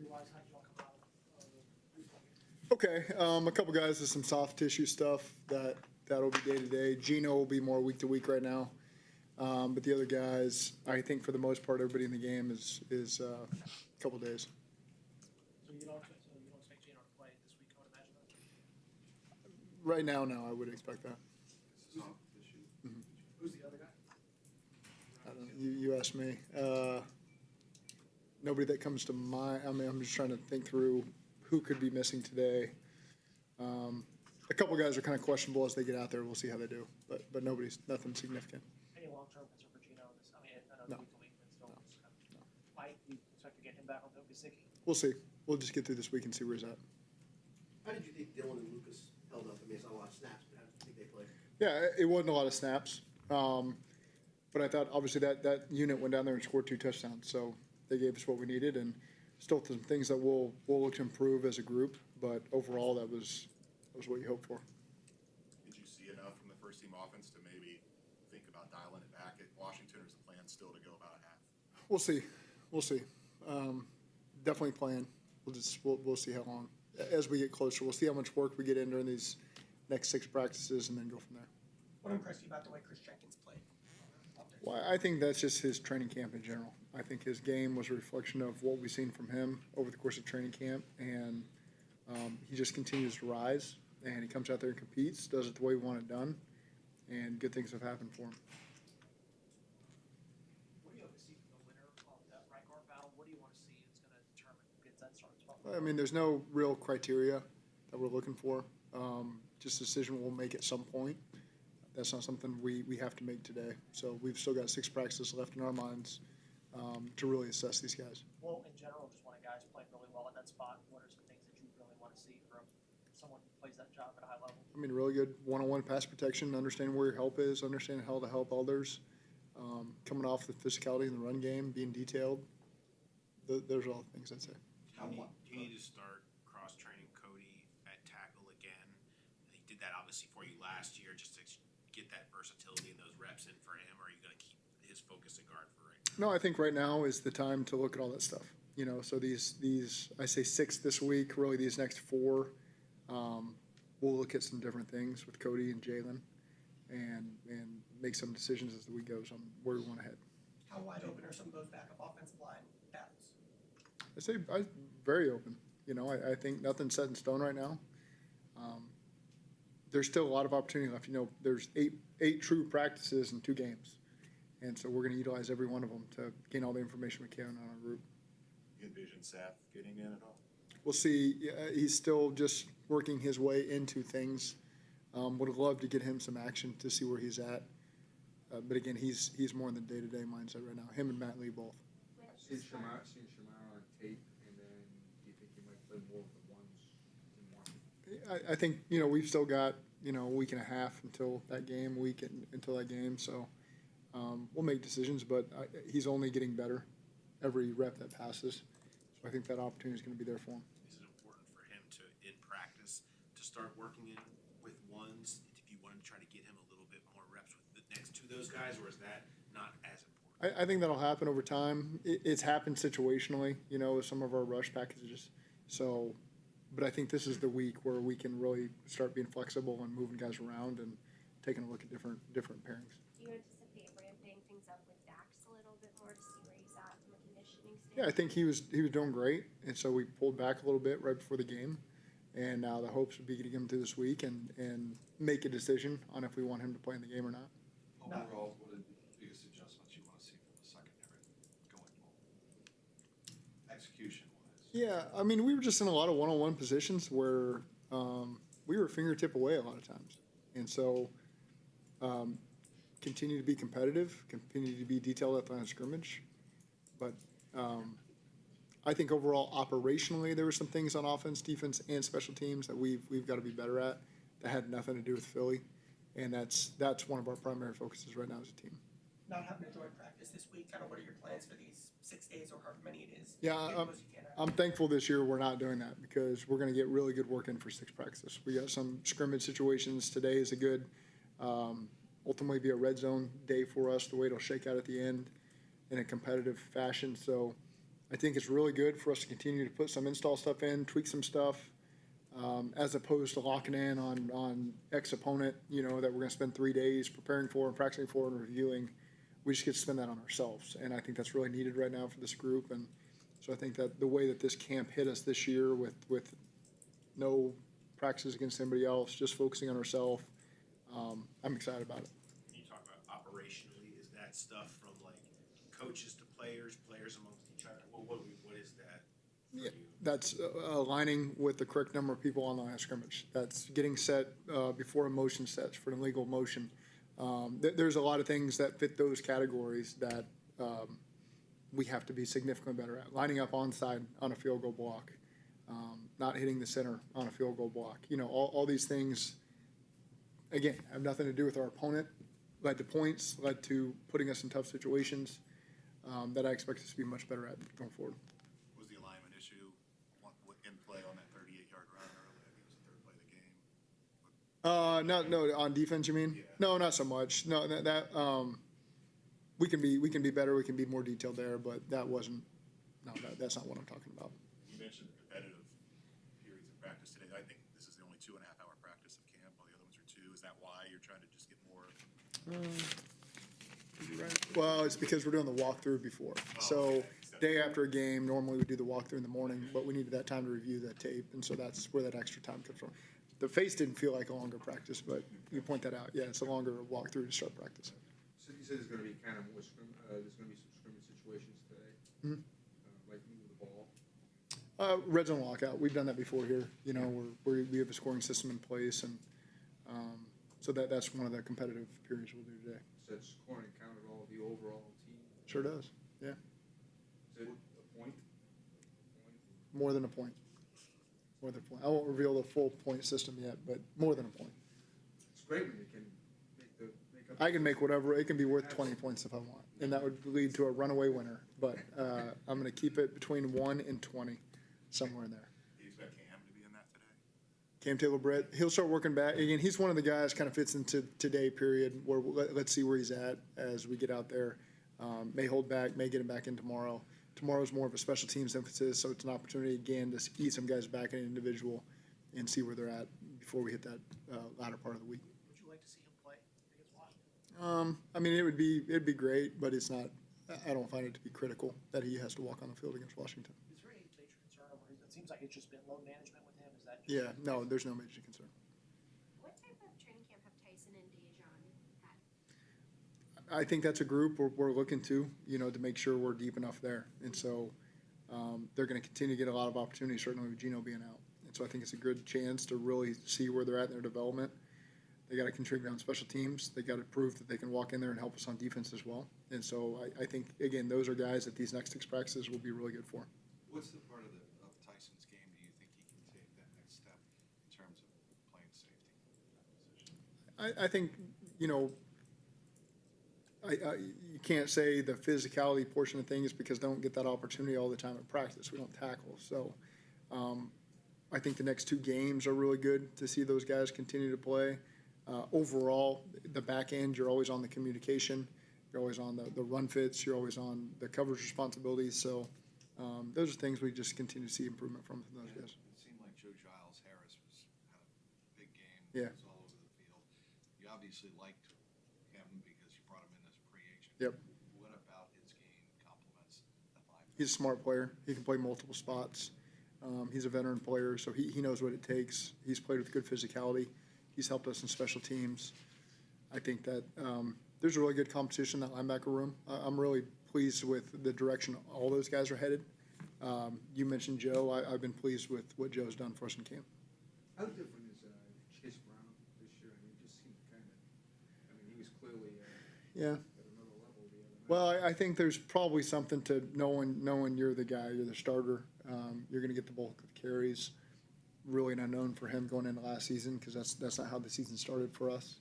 Injury-wise, how did y'all come out recently? Okay, a couple guys with some soft tissue stuff that'll be day to day. Geno will be more week to week right now, but the other guys, I think for the most part, everybody in the game is a couple days. So you don't expect Geno to play this week, I would imagine. Right now, no, I would expect that. Who's the other guy? I don't know. You asked me. Nobody that comes to mind. I mean, I'm just trying to think through who could be missing today. A couple guys are kind of questionable as they get out there. We'll see how they do, but nothing significant. Any long-term concern for Geno? I mean, I know No. week to week, but still, just kind of, Mike, we expect to get him back on Sicky. We'll see. We'll just get through this week and see where he's at. How did you think Dylan and Lucas held up? I mean, it's not a lot of snaps, but how did you think they played? Yeah, it wasn't a lot of snaps, but I thought obviously that unit went down there and scored 2 touchdowns, so they gave us what we needed, and still some things that we'll look to improve as a group. But overall, that was what you hoped for. Did you see enough from the first team offense to maybe think about dialing it back at Washington, or is the plan still to go about a half? We'll see. Definitely plan. We'll see how long as we get closer. We'll see how much work we get in during these next 6 practices, and then go from there. What impressed you about the way Chris Jenkins played? Well, I think that's just his training camp in general. I think his game was a reflection of what we've seen from him over the course of training camp, and he just continues to rise, and he comes out there and competes, does it the way we want it done, and good things have happened for him. What do you hope to see from the winner of that right guard battle? What do you want to see that's going to determine who gets that starting spot? I mean, there's no real criteria that we're looking for. Just a decision we'll make at some point. That's not something we have to make today. So we've still got 6 practices left in our minds to really assess these guys. Well, in general, just when a guy's playing really well at that spot, what are some things that you really want to see from someone who plays that job at a high level? I mean, really good one-on-one pass protection, understanding where your help is, understanding how to help others, coming off the physicality in the run game, being detailed. Those are all the things I'd say. Do you need to start cross-training Cody at tackle again? He did that obviously for you last year, just to get that versatility and those reps in for him, or are you going to keep his focus at guard for right now? No, I think right now is the time to look at all that stuff. You know, so these I say 6 this week, really these next 4, we'll look at some different things with Cody and Jalen and make some decisions as the week goes on where we want to head. How wide open are some of those backup offensive line battles? I say very open. You know, I think nothing's set in stone right now. There's still a lot of opportunity left. You know, there's 8 true practices in 2 games. And so we're going to utilize every one of them to gain all the information we can on our group. You envision Seth getting in at all? We'll see. He's still just working his way into things. Would love to get him some action to see where he's at. But again, he's more in the day-to-day mindset right now. Him and Matt Lee both. Seen Shamar on tape, and then do you think he might play more with the ones in one? I think, you know, we've still got, you know, a week and a half until that game, until that game. So we'll make decisions, but he's only getting better every rep that passes. So I think that opportunity is going to be there for him. Is it important for him to, in practice, to start working in with ones if you wanted to try to get him a little bit more reps with the next to those guys, or is that not as important? I think that'll happen over time. It's happened situationally, you know, with some of our rush packages. So, but I think this is the week where we can really start being flexible and moving guys around and taking a look at different pairings. Do you anticipate ramping things up with Dax a little bit more to see where he's at from a conditioning standpoint? Yeah, I think he was doing great, and so we pulled back a little bit right before the game. And now the hopes would be getting him through this week and make a decision on if we want him to play in the game or not. Overall, what are the biggest adjustments you want to see from the secondary going forward? Execution-wise. Yeah, I mean, we were just in a lot of one-on-one positions where we were a fingertip away a lot of times. And so continue to be competitive, continue to be detailed at the line of scrimmage. But I think overall, operationally, there were some things on offense, defense, and special teams that we've got to be better at that had nothing to do with Philly. And that's one of our primary focuses right now as a team. Not having to join practice this week, kind of what are your plans for these 6 days or however many it is? Yeah, I'm thankful this year we're not doing that because we're going to get really good work in for 6 practices. We got some scrimmage situations. Today is a good, ultimately be a red zone day for us, the way it'll shake out at the end in a competitive fashion. So I think it's really good for us to continue to put some install stuff in, tweak some stuff, as opposed to locking in on X opponent, that we're gonna spend 3 days preparing for and practicing for and reviewing. We just get to spend that on ourselves, and I think that's really needed right now for this group. And so I think that the way that this camp hit us this year with no practices against anybody else, just focusing on ourselves, I'm excited about it. When you talk about operationally, is that stuff from like coaches to players, players amongst each other? What is that for Yeah, you? that's aligning with the correct number of people on the line of scrimmage. That's getting set before a motion sets for an illegal motion. There's a lot of things that fit those categories that we have to be significantly better at. Lining up onside on a field goal block, not hitting the center on a field goal block. All these things, again, have nothing to do with our opponent. Led to points, led to putting us in tough situations that I expect us to be much better at going forward. Was the alignment issue in play on that 38-yard run early? I think it was the third play of the game. No, on defense, you mean? Yeah. No, not so much. No, we can be better. We can be more detailed there, but that's not what I'm talking about. You mentioned competitive periods of practice today. I think this is the only 2.5-hour practice of camp, while the other ones are 2. Is that why you're trying to just get more? Well, it's because we're doing the walkthrough before. So okay. day after a game, normally we do the walkthrough in the morning, but we needed that time to review that tape, and so that's where that extra time comes from. The face didn't feel like a longer practice, but you point that out. Yeah, it's a longer walkthrough to start practice. So you said there's gonna be kind of more there's gonna be some scrimmage situations today, Mhm. like moving the ball. Red zone lockout. We've done that before here. We have a scoring system in place, and so that's one of the competitive periods we'll do today. So it's scoring counted all the overall team. Sure does. Yeah, Is it a point? more than a point. More than a point. I won't reveal the full point system yet, but more than a point. It's great when you can make up. I can make whatever. It can be worth 20 points if I want, and that would lead to a runaway winner. But I'm going to keep it between 1 and 20, somewhere in there. Do you expect Cam to be in that today? Cam Taylor-Britt, he'll start working back. Again, he's one of the guys kind of fits into today period where let's see where he's at as we get out there. May hold back, may get him back in tomorrow. Tomorrow's more of a special teams emphasis, so it's an opportunity again to eat some guys back in individual and see where they're at before we hit that latter part of the week. Would you like to see him play against Washington? I mean, it'd be great, but it's not. I don't find it to be critical that he has to walk on the field against Washington. Is there any major concern over it? It seems like it's just been load management with him. Is that? Yeah, no, there's no major concern. What type of training camp have Tyson and Dejan had? I think that's a group we're looking to make sure we're deep enough there. And so they're going to continue to get a lot of opportunities, certainly with Geno being out. And so I think it's a good chance to really see where they're at in their development. They got to contribute on special teams. They got to prove that they can walk in there and help us on defense as well. And so I think, again, those are guys that these next 6 practices will be really good for. What's the part of Tyson's game do you think he can take that next step in terms of playing safety in that position? I think, you can't say the physicality portion of things because they don't get that opportunity all the time at practice. We don't tackle. So I think the next 2 games are really good to see those guys continue to play. Overall, the back end, you're always on the communication. You're always on the run fits. You're always on the coverage responsibilities. So those are things we just continue to see improvement from those guys. It seemed like Joe Giles Harris had a big game. Yeah. He was all over the field. You obviously liked him because you brought him in as a free agent. Yep. What about his game complements the 5? He's a smart player. He can play multiple spots. He's a veteran player, so he knows what it takes. He's played with good physicality. He's helped us in special teams. I think that there's a really good competition in that linebacker room. I'm really pleased with the direction all those guys are headed. You mentioned Joe. I've been pleased with what Joe's done for us in camp. How different is Chase Brown this year? I mean, it just seemed he was clearly Yeah. at another level the other night. Well, I think there's probably something to knowing you're the guy, you're the starter. You're going to get the bulk of the carries. Really not known for him going into last season because that's not how the season started for us.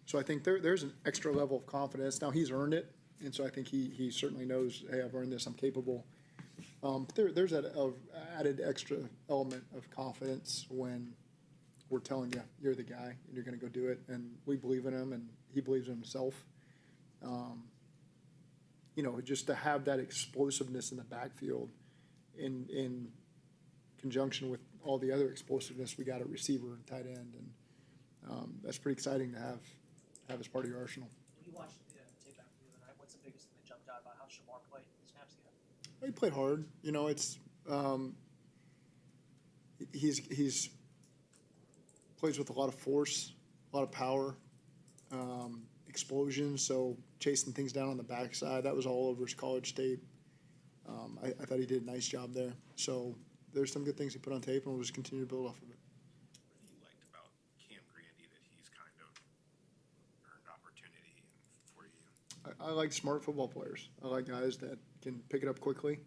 So I think there's an extra level of confidence. Now he's earned it, and so I think he certainly knows, hey, I've earned this, I'm capable. But there's that added extra element of confidence when we're telling you you're the guy and you're going to go do it, and we believe in him and he believes in himself. just to have that explosiveness in the backfield in conjunction with all the other explosiveness we got at receiver and tight end. And that's pretty exciting to have as part of your arsenal. When you watched the tape back the other night, what's the biggest thing that jumped out about how Shamar played? Snaps he had? He played hard. It's he's plays with a lot of force, a lot of power, explosion. So chasing things down on the backside, that was all over his college tape. I thought he did a nice job there. So there's some good things he put on tape, and we'll just continue to build off of it. What have you liked about Cam Grandy that he's kind of earned opportunity for you? I like smart football players. I like guys that can pick it up quickly.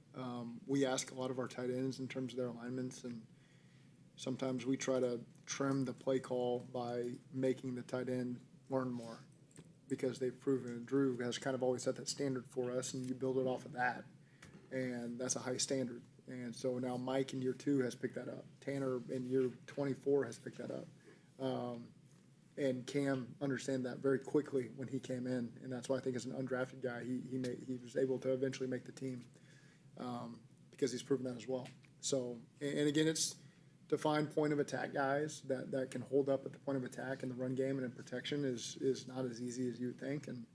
We ask a lot of our tight ends in terms of their alignments, and sometimes we try to trim the play call by making the tight end learn more because they've proven it. Drew has kind of always set that standard for us, and you build it off of that, and that's a high standard. And so now Mike in year 2 has picked that up. Tanner in year 24 has picked that up. And Cam understand that very quickly when he came in, and that's why I think as an undrafted guy, he was able to eventually make the team because he's proven that as well. So, and again, it's to find point of attack guys that can hold up at the point of attack in the run game and in protection is not as easy as you would think. And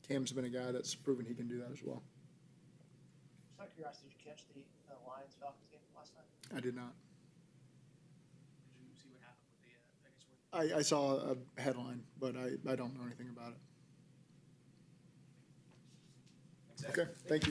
Cam's been a guy that's proven he can do that as well. Just out of curiosity, did you catch the Lions-Falcons game last night? I did not. Did you see what happened with the, I saw a headline, but I don't know anything about it. Okay, thank you.